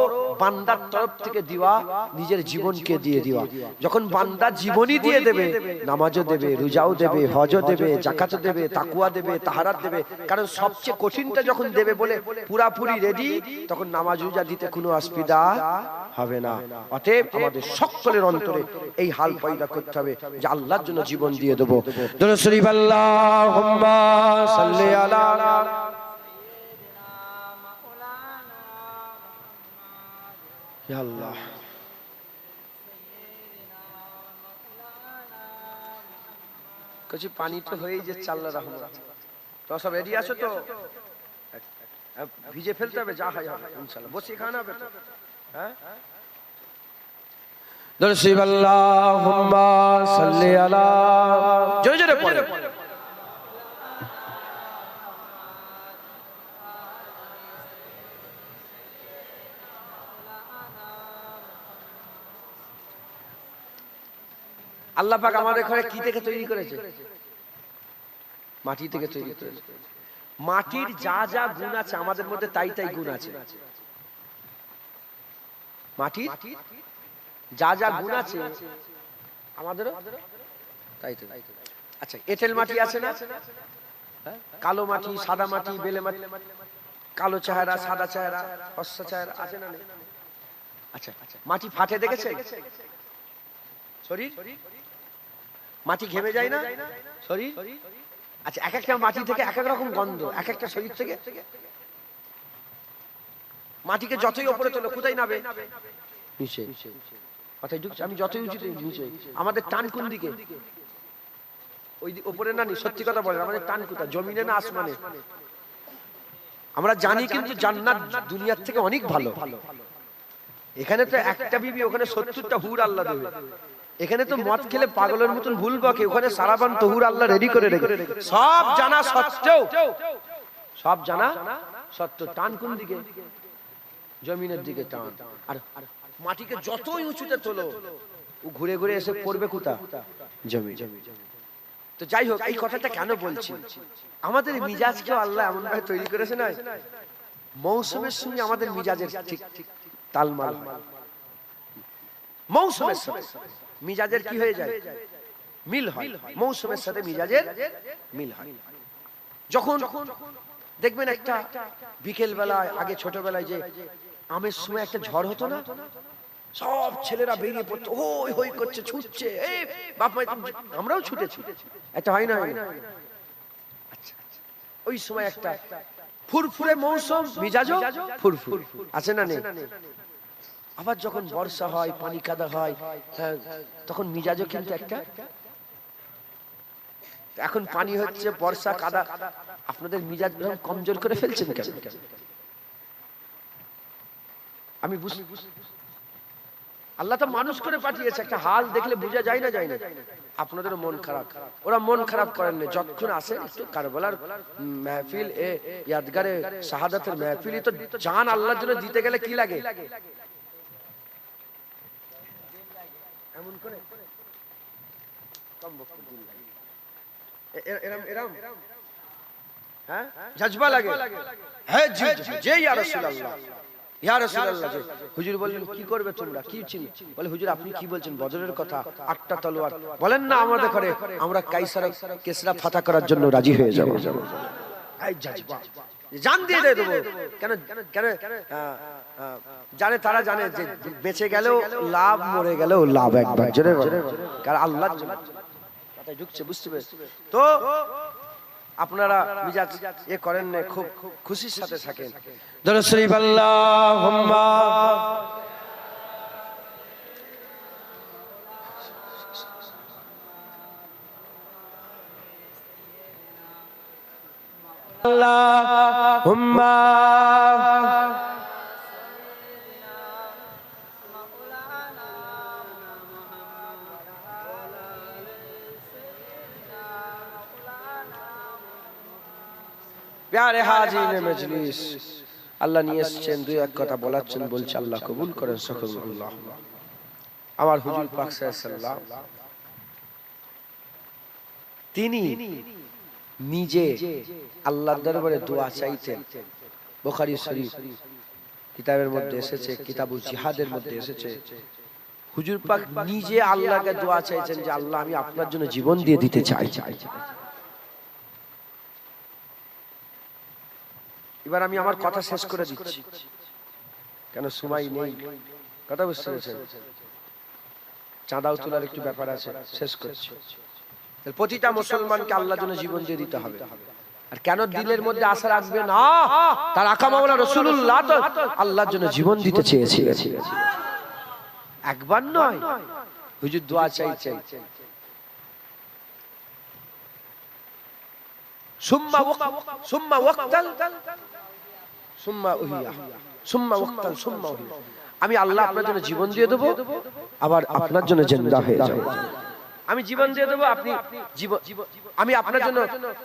বান্দার তরফ থেকে দেওয়া নিজের জীবনকে দিয়ে দেওয়া। যখন বান্দা জীবনই দিয়ে দেবে, নামাজও দেবে, রোজাও দেবে, হজও দেবে, যাকাতও দেবে, তাকওয়া দেবে, তাহারাত দেবে, কারণ সবচেয়ে কঠিনটা যখন দেবে বলে পুরাপুরি রেডি, তখন নামাজ রোজা দিতে কোনো অসুবিধা হবে না। অতএব আমাদের সকলের অন্তরে এই হাল পয়দা করতে হবে যে আল্লাহর জন্য জীবন দিয়ে দেবো। দরুদ শরীফ আল্লাহুম্মা সাল্লি আলা ইয়া আল্লাহ। কিছু পানি তো হয়েই যাচ্ছে, আল্লাহ রহমত। তো সব রেডি আছো তো? ভিজে ফেলতে হবে, যা হয় হবে ইনশাআল্লাহ। বসে খানা হবে তো? হ্যাঁ, দরুদ শরীফ আল্লাহুম্মা সাল্লি আলা, জোরে জোরে পড়ে। আল্লাহ পাক আমাদের ঘরে কি থেকে তৈরি করেছে? মাটি থেকে তৈরি করেছে। মাটির যা যা গুণ আছে আমাদের মধ্যে তাই তাই গুণ আছে। মাটির যা যা গুণ আছে আমাদেরও তাই তাই। আচ্ছা, এঁটেল মাটি আছে না? কালো মাটি, সাদা মাটি, বেলে মাটি, কালো চেহারা, সাদা চেহারা, ফর্সা চেহারা আছে না? আচ্ছা, মাটি ফাটে দেখেছেন? শরীর মাটি ঘেমে যায় না শরীর? আচ্ছা, এক একটা মাটি থেকে এক এক রকম গন্ধ, এক একটা শরীর থেকে। মাটিকে যতই উপরে তোলো কোথায় নাবে? নিচে। কথাই ঢুকছে, আমি যতই উঁচুতে নিচে। আমাদের টান কোন দিকে? ওই উপরে না, সত্যি কথা বলেন, আমাদের টান কোথায়? জমিনে না আসমানে? আমরা জানি কিন্তু জান্নাত দুনিয়ার থেকে অনেক ভালো। এখানে তো একটা বিবি, ওখানে 70টা হুর আল্লাহ দেবে। এখানে তো মদ খেলে পাগলের মতন ভুল বকে, ওখানে সারাবান তহুর আল্লাহ রেডি করে রেখে। সব জানা সত্ত্বেও, সব জানা সত্ত্বেও টান কোন দিকে? জমিনের দিকে টান। আর মাটিকে যতই উঁচুতে তোলো ও ঘুরে ঘুরে এসে পড়বে কোথায়? জমি। তো যাই হোক, এই কথাটা কেন বলছি? আমাদের মিজাজকে আল্লাহ এমন ভাবে তৈরি করেছে না, মৌসুমের সঙ্গে আমাদের মিজাজের ঠিক তালমাল। মৌসুমের সাথে মিজাজের কি হয়ে যায়? মিল হয়। মৌসুমের সাথে মিজাজের মিল হয়। যখন দেখবেন একটা বিকেল বেলায়, আগে ছোটবেলায় যে আমের সময় একটা ঝড় হতো না, সব ছেলেরা বেরিয়ে পড়তো, হই হই করছে, ছুটছে, বাপ মা, আমরাও ছুটেছি, একটা হয় না? আচ্ছা, ওই সময় একটা ফুরফুরে মৌসুম, মিজাজও ফুরফুর আছে না নেই? আবার যখন বর্ষা হয়, পানি কাদা হয়, তখন মিজাজও কিন্তু একটা। এখন পানি হচ্ছে, বর্ষা, কাদা, আপনাদের মিজাজ কমজোর করে ফেলছেন কেন? আমি আল্লাহ তো মানুষ করে পাঠিয়েছে, একটা হাল দেখলে বোঝা যায় না? যায় না? আপনাদের মন খারাপ, ওরা মন খারাপ করেন না। যতক্ষণ আসে একটু কারবালার মেহফিল, ইয়াদগারে শাহাদাতের মেহফিলই তো জান আল্লাহর জন্য দিতে গেলে কি লাগে? এমন করে এরম হ্যাঁ জজবা লাগে, হ্যাঁ জি জি ইয়া রাসূলুল্লাহ, ইয়া রাসূলুল্লাহ, হুজুর বললেন কি করবে তোমরা, কি চিন্তা? বলে হুজুর আপনি কি বলছেন, বদরের কথা, 8টা তলোয়ার। বলেন না আমাদের করে, আমরা কাইসার কেসরা ফাতা করার জন্য রাজি হয়ে যাব। এই জাজবা জান দিয়ে দেব। কেন কেন জানে, তারা জানে যে বেঁচে গেলেও লাভ, মরে গেলেও লাভ একবার। জোরে বলে, কারণ আল্লাহ কথায় ঢুকছে, বুঝতে পেরেছ তো? আপনারা মিজাজ এ করেন না, খুব খুশির সাথে থাকেন। দরুদ শরীফ আল্লাহুম্মা আল্লাহুম্মা প্যারে হাজিরিনে মজলিস, আল্লাহ নিয়ে এসেছেন, দুই এক কথা বলাচ্ছেন, বলছে আল্লাহ কবুল করেন সকল। আল্লাহ আমার হুজুর পাক সাল্লাল্লাহু আলাইহি ওয়াসাল্লাম তিনি নিজে আল্লাহর দরবারে দোয়া চাইতেন। বুখারী শরীফ কিতাবের মধ্যে এসেছে, কিতাবুল জিহাদের মধ্যে এসেছে, হুজুর পাক নিজে আল্লাহকে দোয়া চাইছেন যে আল্লাহ আমি আপনার জন্য জীবন দিয়ে দিতে চাই। এবার আমি আমার কথা শেষ করে দিচ্ছি, কেন সময় নেই, কথা বুঝতে পেরেছেন? চাঁদাও তোলার একটু ব্যাপার আছে, শেষ করছি। প্রতিটা মুসলমানকে আল্লাহর জন্য জীবন দিয়ে দিতে হবে। আর কেন দিলের মধ্যে আশা রাখবে না? তার আকা মাওলা রাসূলুল্লাহ তো আল্লাহর জন্য জীবন দিতে চেয়েছিলেন, একবার নয়। হুজুর দোয়া চাইছেন, সুম্মা ওয়াক্তাল সুম্মা উহিয়া, সুম্মা ওয়াক্তাল সুম্মা উহিয়া। আমি আল্লাহ আপনার জন্য জীবন দিয়ে দেব, আবার আপনার জন্য জিন্দা হয়ে যাব। আমি জীবন দিয়ে দেব, আপনি জীবন, আমি আপনার জন্য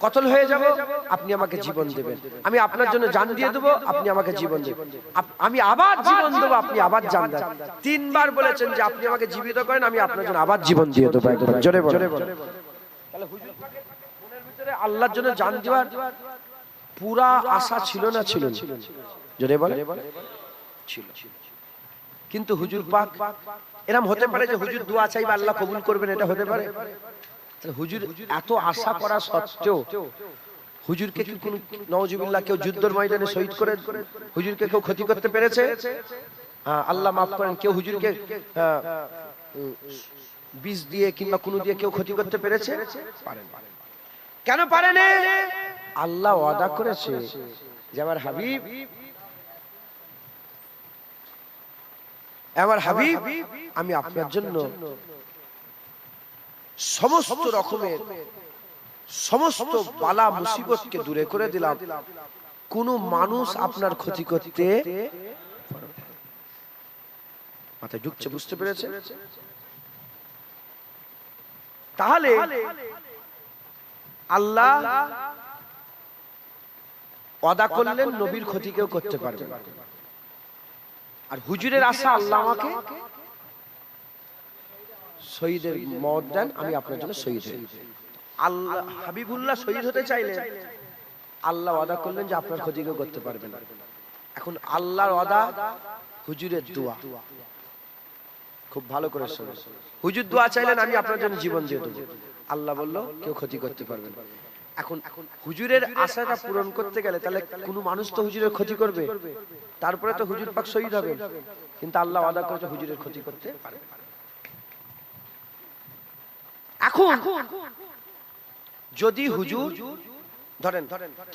কতল হয়ে যাব, আপনি আমাকে জীবন দেবেন। আমি আপনার জন্য জান দিয়ে দেব, আপনি আমাকে জীবন দেবেন। আমি আবার জীবন দেব, আপনি আবার জান দেন। 3 বার বলেছেন যে আপনি আমাকে জীবিত করেন, আমি আপনার জন্য আবার জীবন দিয়ে দেব। একবার জোরে বলেন। তাহলে হুজুর পাকের মনের ভিতরে আল্লাহর জন্য জান দেওয়ার পুরা আশা ছিল না ছিল? জোরে বলেন, ছিল। কিন্তু হুজুর পাক, এরকম হতে পারে যে হুজুর দোয়া চাইবে আল্লাহ কবুল করবেন, এটা হতে পারে? হুজুর এত আশা করা সত্ত্বেও হুজুরকে কি কোন নাউজুবিল্লাহ কেউ যুদ্ধের ময়দানে শহীদ করে হুজুরকে কেউ ক্ষতি করতে পেরেছে? আল্লাহ মাফ করেন, কেউ হুজুরকে বিষ দিয়ে কিংবা কোনো দিয়ে কেউ ক্ষতি করতে পেরেছে? পারেন। কেন পারেন? আল্লাহ ওয়াদা করেছে যে আমার হাবিব, আমার হাবিব আমি আপনার জন্য সমস্ত রকমের সমস্ত বালা মুসিবতকে দূরে করে দিলাম, কোন মানুষ আপনার ক্ষতি করতে মাথায় ঢুকছে, বুঝতে পেরেছে? তাহলে আল্লাহ ওয়াদা করলেন নবীর ক্ষতি কেউ করতে পারবে না। আর হুজুরের আশা আল্লাহ আমাকে শহীদের মওত দেন, আমি আপনার জন্য শহীদ হই। আল্লাহ হাবিবুল্লাহ শহীদ হতে চাইলেন, আল্লাহ ওয়াদা করলেন যে আপনার ক্ষতি কেউ করতে পারবে না। এখন আল্লাহর ওয়াদা, হুজুরের দোয়া, খুব ভালো করে শুনুন। হুজুর দোয়া চাইলেন আমি আপনার জন্য জীবন দিয়ে দেব, আল্লাহ বলল কেউ ক্ষতি করতে পারবে না। এখন হুজুরের আশাটা পূরণ করতে গেলে তাহলে কোন মানুষ তো হুজুরের ক্ষতি করবে, তারপরে তো হুজুর পাক শহীদ হবে। কিন্তু আল্লাহ ওয়াদা করেছে হুজুরের ক্ষতি করতে পারবে না। এখন যদি হুজুর ধরেন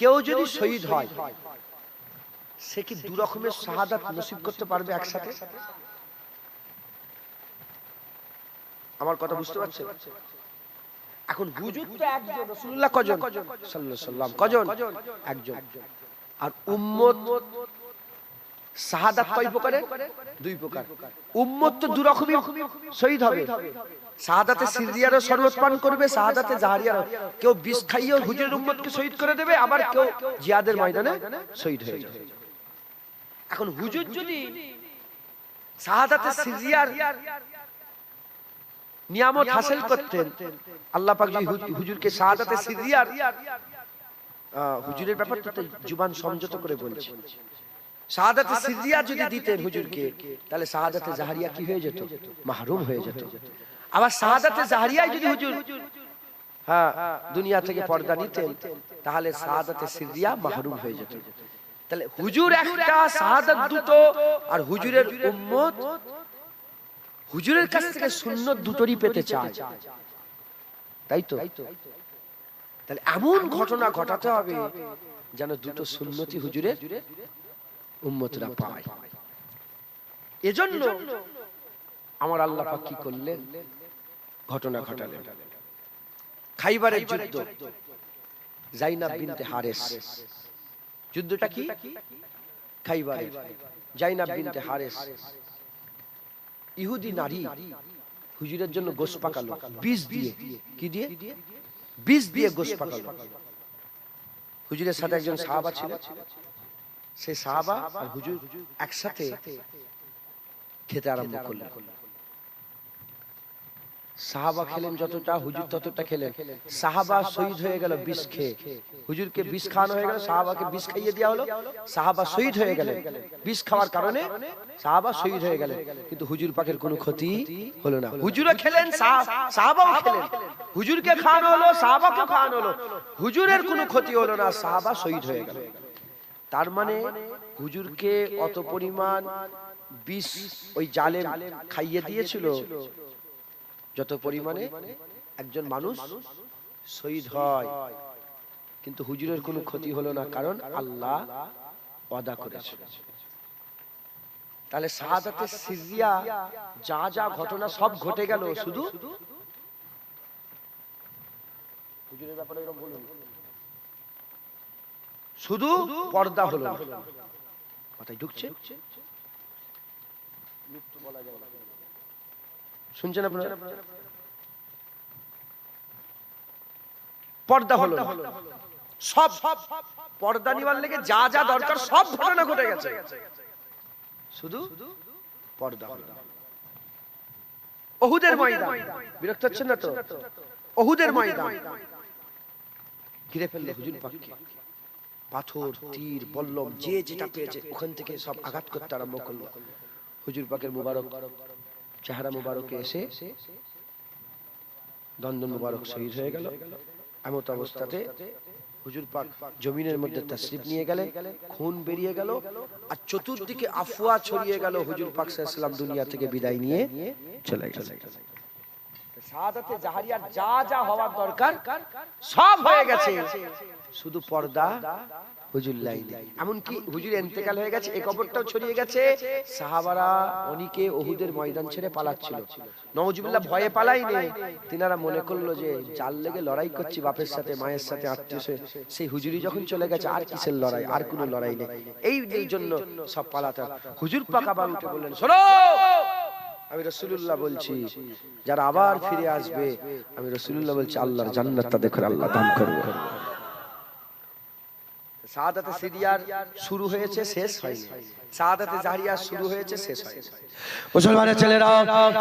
কেউ যদি শহীদ হয়, সে কি দু রকমের শাহাদাত নসিব করতে পারবে একসাথে? আমার কথা বুঝতে পারছেন? এখন হুজুর তো একজন, রাসূলুল্লাহ কজন? সাল্লাল্লাহু আলাইহি ওয়াসাল্লাম কজন? একজন। আর উম্মত শাহাদাত কয় প্রকারে? 2 প্রকার। উম্মত তো দু রকমই শহীদ হবে। শাহাদাতে সিররিয়ারও শরবত পান করবে, শাহাদাতে জাহরিয়ারও। কেউ বিষ খাইয়েও হুজুরের উম্মতকে শহীদ করে দেবে, আবার কেউ জিহাদের ময়দানে শহীদ হয়ে যাবে। এখন হুজুর যদি শাহাদাতে সিররিয়ার নিয়ামত হাসিল করতেন, আল্লাহ পাক যদি হুজুরকে শাহাদাতে সিররিয়ার, হুজুরের ব্যাপারটা তো জুবান সংযত করে বলছি, শাহাদাতে সিররিয়া যদি দিতেন হুজুরকে, তাহলে শাহাদাতে জাহরিয়া কি হয়ে যেত? মাহরুম হয়ে যেত। আবার শাহাদাতে জাহরিয়ায় যদি হুজুর দুনিয়া থেকে পর্দা নিতেন, তাহলে শাহাদাতে সিররিয়া মাহরুম হয়ে যেত। তাহলে হুজুর একটা, শাহাদাত দুটো, আর হুজুরের উম্মত হুজুরের কাছ থেকে সুন্নত দুটোরই পেতে চায়, তাই তো? তাহলে এমন ঘটনা ঘটাতে হবে যেন দুটো সুন্নতি হুজুরের উম্মতরা পায়। এজন্য আমার আল্লাহ পাক কি করলেন? ঘটনা ঘটালেন। খাইবারের যুদ্ধ, জাইনাব বিনতে হারেস। যুদ্ধটা কি? খাইবারের। জাইনাব বিনতে হারেস ইহুদি নারী হুজুরের জন্য গোশ পাকালো, বিষ দিয়ে। কি দিয়ে? বিষ দিয়ে গোশ পাকালো। হুজুরের সাথে একজন সাহাবা ছিল, সেই সাহাবা আর হুজুর একসাথে খেতে আরম্ভ করলেন। সাহাবা খেলেন যতটা, হুজুর ততটা খেলেন। সাহাবা শহীদ হয়ে গেল বিষ খেয়ে। হুজুরকে বিষ খাওয়ানো হয়ে গেল, সাহাবাকে বিষ খাইয়ে দেওয়া হলো, সাহাবা শহীদ হয়ে গেলেন। বিষ খাওয়ার কারণে সাহাবা শহীদ হয়ে গেলেন, কিন্তু হুজুর পাকের কোনো ক্ষতি হলো না। হুজুরও খেলেন, সাহাবাও খেলেন। হুজুরকে খাওয়ানো হলো, সাহাবাকে খাওয়ানো হলো, হুজুরের কোনো ক্ষতি হলো না, সাহাবা শহীদ হয়ে গেল। তার মানে হুজুরকে অত পরিমাণ বিষ ওই জালেম খাইয়ে দিয়েছিল, যত পরিমাণে একজন মানুষ শহীদ হয়, কিন্তু হুজুরের কোনো ক্ষতি হলো না, কারণ আল্লাহ ওয়াদা করেছে। তাহলে শাহাদাতে সিররিয়া যা যা ঘটনা সব ঘটে গেল, শুধু হুজুরের ব্যাপারে এরকম বলুন, শুধু পর্দা হলো না। কথাই ঢুকছে? শুনছেন আপনারা? পর্দা হলো না, সব পর্দা নিবার লেগে যা যা দরকার সব ঘটনা ঘটে গেছে, শুধু পর্দা হলো না। উহুদের ময়দান, বিরক্ত হচ্ছেন না তো? উহুদের ময়দান ঘিরে ফেললো হুজুর পাককে। পাথর, তীর, বল্লম যে যেটা পেয়েছে ওখান থেকে সব আঘাত করতে আরম্ভ করলো। হুজুর পাকের মুবারক চেহারা মুবারকে এসে দন্দন মুবারক শহীদ হয়ে গেল। এমত অবস্থাতে হুজুর পাক জমিনের মধ্যে তাশরিফ নিয়ে গেলেন, খুন বেরিয়ে গেল, আর চতুর্দিকে আফওয়া ছড়িয়ে গেল। হুজুর পাক সাল্লাল্লাহু আলাইহি ওয়াসাল্লাম দুনিয়া থেকে বিদায় নিয়ে চলে গেলেন। শাহাদাতে জাহরিয়ার যা যা হওয়ার দরকার সব হয়ে গেছে, শুধু পর্দা হুজুর লাইনে। এমনকি হুজুর ইন্তেকাল হয়ে গেছে, এই খবরটাও ছড়িয়ে গেছে। সাহাবারা অনেকে উহুদের ময়দান ছেড়ে পালাচ্ছিল, নওজুবিল্লাহ ভয়ে পালাইনি। তিনারা মনে করলো যে জাল লেগে লড়াই করছি বাপের সাথে, মায়ের সাথে, আত্মীয়, সেই হুজুরি যখন চলে গেছে আর কিসের লড়াই, আর কোনো লড়াই নেই। এই জন্য সব পালাতে। হুজুর পাক আবার উঠে বললেন, শোনো, আমি রাসূলুল্লাহ বলছি, যারা আবার ফিরে আসবে, আমি রাসূলুল্লাহ বলছি আল্লাহর জান্নাত তাদের করে আল্লাহ দান করবে। শাহাদাতে সিররিয়ার শুরু হয়েছে, শেষ হয়নি। শাহাদাতে জাহরিয়া শুরু হয়েছে, শেষ হয়নি। মুসলমানের ছেলেরা,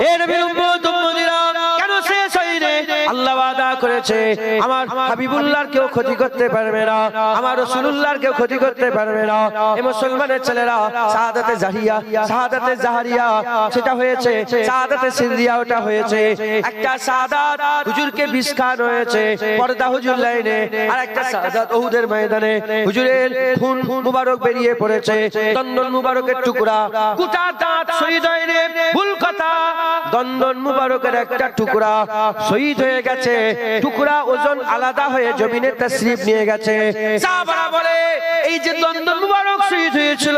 এ নবীর উম্মত উম্মতিরা, কেন শেষ হয়নি? আল্লাহ ওয়াদা করেছে আমার হাবিবুল্লাহর কেউ ক্ষতি করতে পারবে না, আমার রাসূলুল্লাহর কেউ ক্ষতি করতে পারবে না। এই মুসলমানের ছেলেরা, শাহাদাতে জাহরিয়া, শাহাদাতে জাহরিয়া সেটা হয়েছে, শাহাদাতে সিররিয়া ওটা হয়েছে। একটা শাহাদাত হুজুরকে বিষ খাওয়ানো হয়েছে পর্দা হুজুর লাইনে, আর একটা শাহাদাত উহুদের ময়দানে হুজুরের খুন মুবারক বেরিয়ে পড়েছে, দন্দন মুবারকের টুকরা, গোটা দাঁত শহীদ হয়নি, ভুল কথা, দন্দন মুবারকের একটা টুকরা শহীদ হয়ে গেছে, টুকরা ওজন আলাদা হয়ে জমিনে তাশরিফ নিয়ে গেছে। সাহাবারা বলে, এই যে দন্দন মুবারক শহীদ হয়েছিল,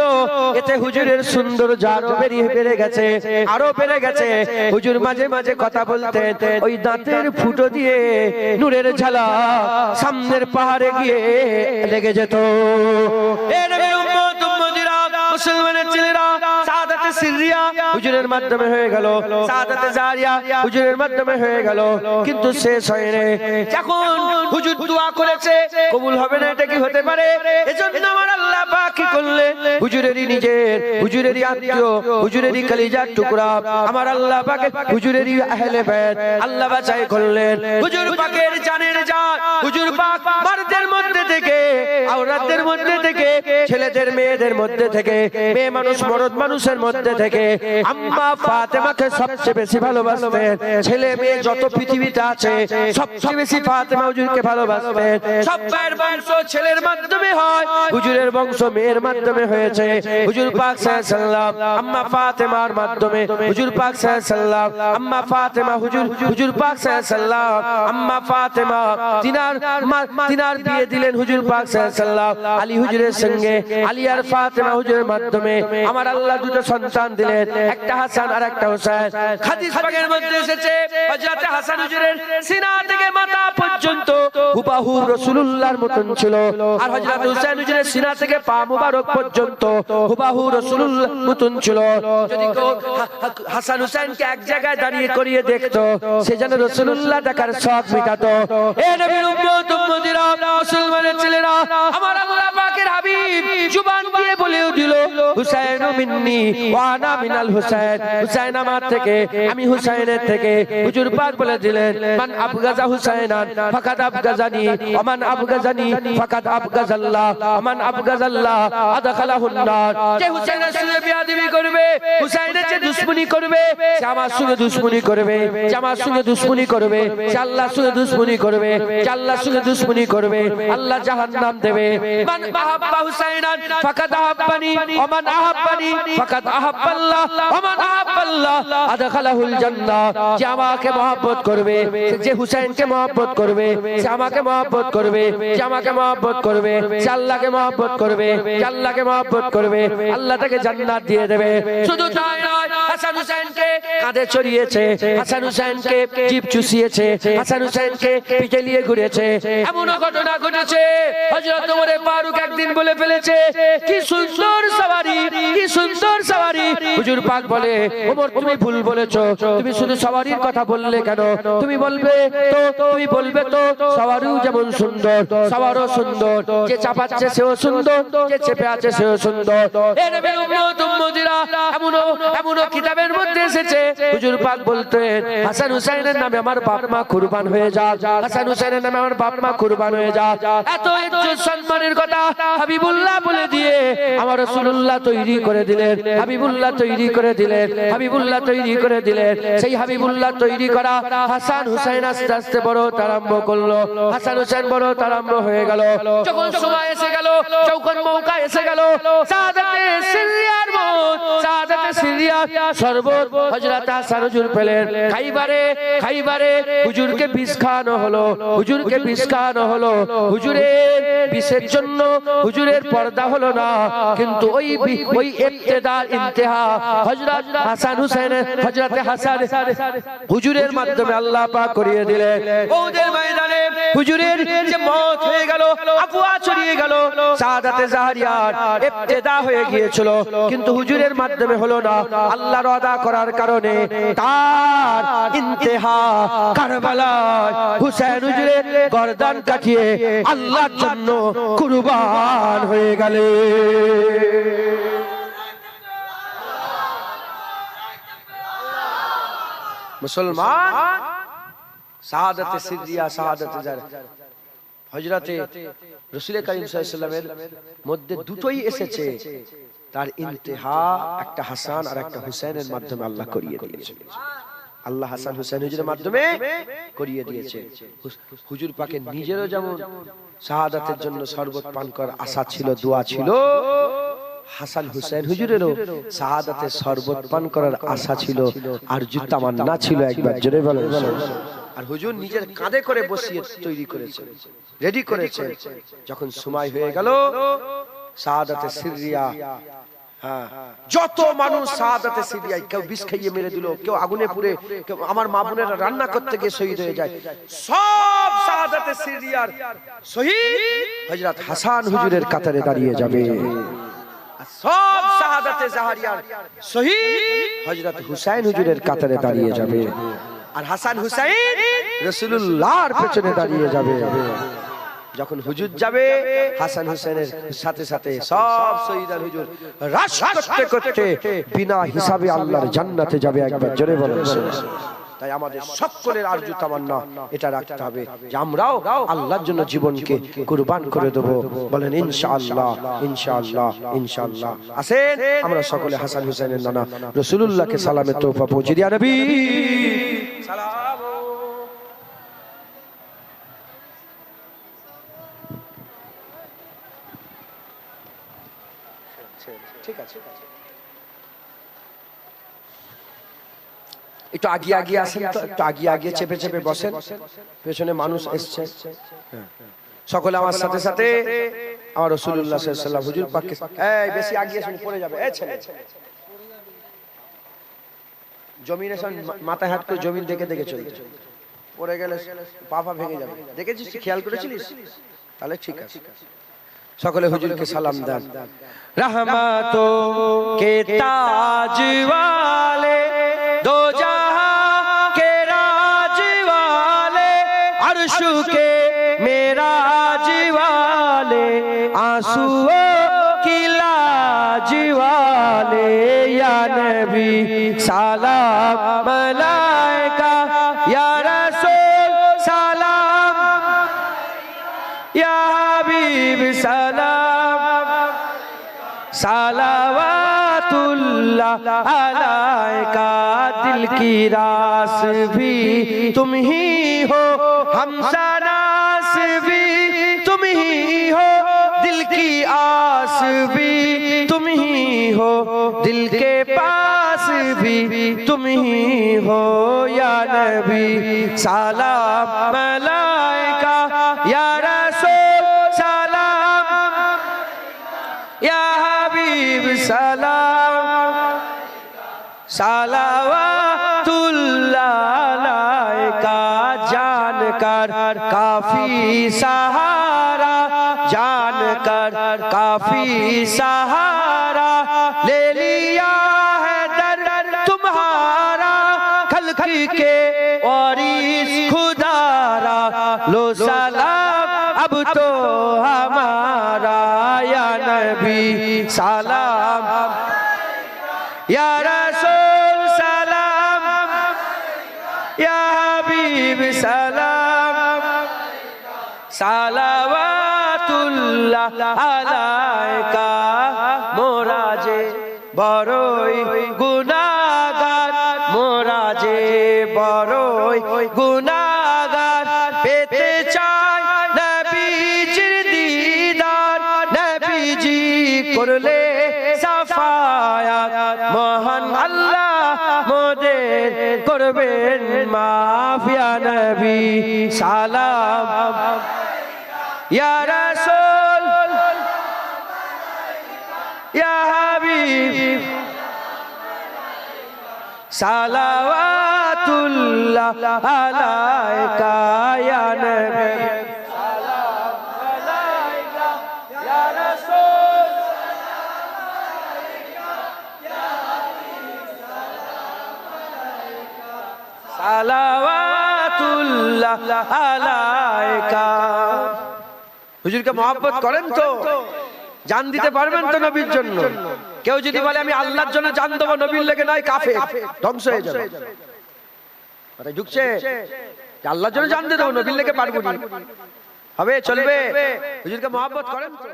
এতে হুজুরের সুন্দর আরো বেড়ে গেছে, আরো বেড়ে গেছে। হুজুর মাঝে মাঝে কথা বলতেন, ওই দাঁতের ফুটো দিয়ে নূরের ঝালা সামনের পাহাড়ে গিয়ে লেগে যেত। এ নবীর উম্মত উম্মতিরা, মুসলমানের ছেলেরা, শাহাদাতে সিররিয়া হুজুরের মাধ্যমে হয়ে গেল, শাহাদাতে জাহরিয়া হুজুরের মাধ্যমে হয়ে গেল, কিন্তু শেষ হয়নি। যখন হুজুর দোয়া করেছে কবুল হবে না, এটা কি হতে পারে? এজন্য আমার আল্লাহ পাক কি করলেন হুজুরেরই নিজের, হুজুরেরই আত্মীয়, হুজুরেরই কলিজার টুকরা, আমার আল্লাহ পাকের হুজুরেরই আহলে বাইত আল্লাহ বাছাই করলেন। হুজুর পাকের জানের জান, হুজুর পাক মারদের মধ্যে থেকে, আওরাতদের মধ্যে থেকে, ছেলেদের মেয়েদের মধ্যে থেকে, মেয়ে মানুষ মরদ মানুষের মধ্যে থেকে আম্মা ফাতেমাকে সবচেয়ে বেশি ভালোবাসতেন। ছেলে মেয়ে যত পৃথিবীতে আছে সবচেয়ে বেশি ফাতেমা হুজুরকে ভালোবাসতেন। সব ভাইয়ের বংশ ছেলের মাধ্যমে হয়, হুজুরের বংশ মেয়ের মাধ্যমে হয়েছে। হুজুর পাক সাল্লাল্লাহু আলাইহি ওয়াসাল্লাম আম্মা ফাতেমার মাধ্যমে, হুজুর পাক সাল্লাল্লাহু আলাইহি ওয়াসাল্লাম আম্মা ফাতেমা, হুজুর পাক সাল্লাল্লাহু আলাইহি ওয়াসাল্লাম আম্মা ফাতেমা তিনার বিয়ে দিলেন হুজুর পাক সাল্লাল্লাহু আলাইহি ওয়াসাল্লাম আলী হুজুরের সঙ্গে। আলী আর ফাতেমা হুজুরের মাধ্যমে আমার আল্লাহ দুটো সন্তান দিলেন, একটা হাসান আর একটা হুসাইন। হাদিস পাকের মধ্যে এসেছে হযরত হাসান হুজুরের সিনা থেকে মাথা পর্যন্ত হুবাহু রাসূলুল্লাহর মতন ছিল, আর হযরত হুসাইন হুজুরের সিনা থেকে পা মুবারক পর্যন্ত হুবাহু রাসূলুল্লাহর মতন ছিল। যদি কেউ হাসান হুসাইনকে এক জায়গায় দাঁড়িয়ে করিয়ে দেখতো, সে যেন রাসূলুল্লাহ দেখার শখ মিটাতো। এ নবীর উম্মত উম্মতিরা, মুসলমানের ছেলেরা, আমার আল্লাহ পাকের হাবিব জুবান দিয়ে বলেও দিল হুসাইন মিন্নি ওয়া আনা মিনাল হুসাইন, হুসাইন আমার থেকে, আমি হুসাইনের থেকে। হুজুর পাক বলে দিলেন মান আবগাজা হুসাইনান ফাকাদ আবগাজানি ওয়া মান আবগাজানি ফাকাদ আবগাজাল্লাহ ওয়া মান আবগাজাল্লাহ আদখালাহুন নার। যে হুসাইনের সঙ্গে বিয়াদবি করবে, হুসাইনের যে দুশমনি করবে, সে আমার সঙ্গে দুশমনি করবে, যে আমার সঙ্গে দুশমনি করবে, সে আল্লাহর সঙ্গে দুশমনি করবে, যে আল্লাহর সঙ্গে দুশমনি করবে আল্লাহ জাহান্নাম দেবে। মান আহাব্বা হুসাইনান ফাকাদ আহাব্বানি ওয়া মান আহাব্বানি ফাকাদ আহাব্বাল্লাহ ওয়া মান আহাব্বাল্লাহ আদখালাহুল জান্নাহ। যে আমাকে মহব্বত করবে, যে হুসাইনকে মহব্বত করবে, সে আমাকে মহব্বত করবে, যে আমাকে মহব্বত করবে, সে আল্লাহকে মহব্বত করবে, যে আল্লাহকে মহব্বত করবে আল্লাহ তাকে জান্নাত দিয়ে দেবে। শুধু তাই নয়, হাসান হুসাইনকে কাঁধে চড়িয়েছে, হাসান হুসাইনকে জিভ চুষিয়েছে, হাসান হুসাইনকে পিঠে নিয়ে ঘুরেছে। এমনও ঘটনা ঘটেছে হযরত ওমর ফারুক একদিন বলে ফেলেছে, কি সুন্দর সওয়ারি, কি সুন্দর সওয়ারি। হুজুর পাক বলে, ওমর তুমি ভুল বলেছো, তুমি শুধু সওয়ারির কথা বললে কেন? তুমি বলবে তো সওয়ারিও যেমন সুন্দর, সওয়ারও সুন্দর, যে চাপাচ্ছে সেও সুন্দর, যে চেপে আছে সেও সুন্দর। এ নবীর উম্মত উম্মতিরা, এমনও কিতাবের মধ্যে এসেছে হুজুর পাক বলতেন হাসান হুসাইনের নামে আমার বাপ মা কুরবান হয়ে যাক, হাসান হুসাইনের নামে আমার বাপ মা কুরবান হয়ে যাক। এত ইজ্জত সম্মানের কথা হাবিবুল্লাহ বলে দিয়ে আমার রাসূলুল্লাহ তৈরি করে দিলেন, হাবিবুল্লাহ তৈরি করে দিলেন, হাবিবুল্লাহ তৈরি করে দিলেন। সেই হাবিবুল্লাহ তৈরি করা হাসান হুসাইন আস্তে আস্তে বড় আরম্ভ করলো, হাসান হুসাইন বড় আরম্ভ হয়ে গেল। যখন সময় এসে গেল, যখন মৌকা এসে গেল, সাদাতে সিরিয়ার মত, সাদাতে সিরিয়া শরবত হযরত হাসান হুজুর পেলেন। খাইবারে হুজুরকে বিষ খাওয়ানো হলো, হুজুরকে বিষ খাওয়ানো হলো। হুজুরের বিষের জন্য হুজুরের পর্দা হলো না, কিন্তু ওই ইবতিদার ইন্তেহা হযরত হাসান হুসাইনের, হযরত হাসান হুজুরের মাধ্যমে আল্লাহ পাক করিয়ে দিলেন। ওদের ময়দানে হুজুরের যে মওত হয়ে গেল, আফওয়া ছড়িয়ে গেল, সাদাতে জাহরিয়ার ইবতিদা হয়ে গিয়েছিল, কিন্তু হুজুরের মাধ্যমে হলো না। আল্লাহর ওয়াদা করার কারণে তার ইন্তেহা কারবালায় হুসাইন হুজুরের গর্দান কাটিয়ে আল্লাহর জন্য কুরবান হয়ে গেলেন। মুসলমান শাহাদাতে সিদ্দিয়া, শাহাদাতে জাহরিয়া, হযরতে রাসূল করিম সাল্লাল্লাহু আলাইহি ওয়াসাল্লামের মধ্যে দুটোই এসেছে। তার ইন্তেহা একটা হাসান আর একটা হুসাইনের মাধ্যমে আল্লাহ করিয়ে দিয়েছে। আল্লাহ হাসান হুসাইন হুজুরের মাধ্যমে করিয়ে দিয়েছে। হুজুর পাকের নিজেরও যেমন শাহাদাতের জন্য শরবত পান করার আশা ছিল, দোয়া ছিল, হাসান হুসাইন হুজুরেরও শাহাদাতের শরবত পান করার আশা ছিল, আর তামান্না ছিল। একবার জোরে বলেন। আর হুজুর নিজের কাঁধে করে বসিয়ে তৈরি করেছে, রেডি করেছে। যখন সময় হয়ে গেল শাহাদাতে সিরিয়া, যত মানুষ শাহাদাতে সিরিয়ায়, কেউ বিষ খাইয়ে মেরে দিল, কেউ আগুনে পুড়ে, কেউ আমার মা বোনেরা রান্না করতে গিয়ে শহীদ হয়ে যায়, সব শাহাদাতে সিরিয়ার শহীদ হযরত হাসান হুজুরের কাতারে দাঁড়িয়ে যাবে। সব শাহাদাতে জাহরিয়ার শহীদ হযরত হুসাইন হুজুরের কাতারে দাঁড়িয়ে যাবে। আর হাসান হুসাইন রাসূলুল্লাহর পেছনে দাঁড়িয়ে যাবে। যখন হুজুর যাবে হাসান হোসেনের সাথে সাথে সব শহীদ আর হুজুর রাশ করতে করতে বিনা হিসাবে আল্লাহর জান্নাতে যাবে। একবার জোরে বলেন। তাই আমাদের সকলের আরজু তামান্না এটা রাখতে হবে যে আমরাও আল্লাহর জন্য জীবনকে কুরবান করে দেব। বলেন ইনশাআল্লাহ, ইনশাআল্লাহ, ইনশাআল্লাহ। আসেন আমরা সকলে হাসান হোসেনের নানা রাসূলুল্লাহকে সালামের তোহফা পৌঁছে দিয়া নবী সালাম। ঠিক আছে, একটু আগিয়ে আগিয়ে আসেন তো, একটু আগিয়ে আগিয়ে চেপে চেপে বসেন, পেছনে মানুষ এসছে। সকলে আমার সাথে সাথে আমার রাসূলুল্লাহ সাল্লাল্লাহু আলাইহি ওয়াসাল্লাম হুজুর পাককে এই বেশি আগিয়ে শুনে পড়ে যাবে। এই ছেলে জমিনে সব মাথায় হাত করে জমিন দেখে দেখে চলতে, পড়ে গেলে পা পা ভেঙে যাবে। দেখেছিস, খেয়াল করেছিলিস? তাহলে ঠিক আছে। সকলে হুজুরকে সালাম দেন। रहमतों के ताज वाले, दो जहां के राज वाले, अर्श के मेराज वाले, आंसुओं की लाज वाले, या नबी सलाम मलाइका, या रसूल सलाम, या हबीब सलाम, सलावतुल्लाह अलैका। दिल की रास भी तुम ही हो, हमसनास भी तुम ही हो, दिल की आस भी तुम ही हो, दिल के पास भी तुम ही हो, या नबी सलाम मलाइका, या रसूल सलाम, या हबीब सलाम, सलावतुल्लाह अलैका। जानकर काफी सहारा, जानकर काफी सहारा, ले लिया है दर तुम्हारा, खल्क के वारिस खुदारा, लो सलाम अब तो हमारा, या नबी सलाम, या रसूल सलाम, या हबीब सलाम, सलावतुल्लाह अलैका। मोरा जे बड़ई गुनाहगार, मोरा जे बड़ई गुनाहगार, पेते चाय नबीजिर दीदार, नबीजी करले সাফায়াত, মহান আল্লাহ মোদের করবেন মাফ, ইয়া নবী সালাম, ইয়া রাসূল, ইয়া হাবিব সালাওয়াতুল্লাহ আলাইকা, ইয়া নবী সালাওয়াতুল্লাহ আলাইকা। হুজুরকে মহব্বত করেন তো? জান দিতে পারবেন তো নবীর জন্য? কেউ যদি বলে আমি আল্লাহর জন্য জান দেবো, নবীর লেগে নয়, কাফের, ধ্বংস হয়ে যাবে। কথা ঢুকছে? আল্লাহর জন্য জান দিয়ে দেবো, নবীর লেগে পারবো না, হবে? চলবে? হুজুরকে মহব্বত করেন তো?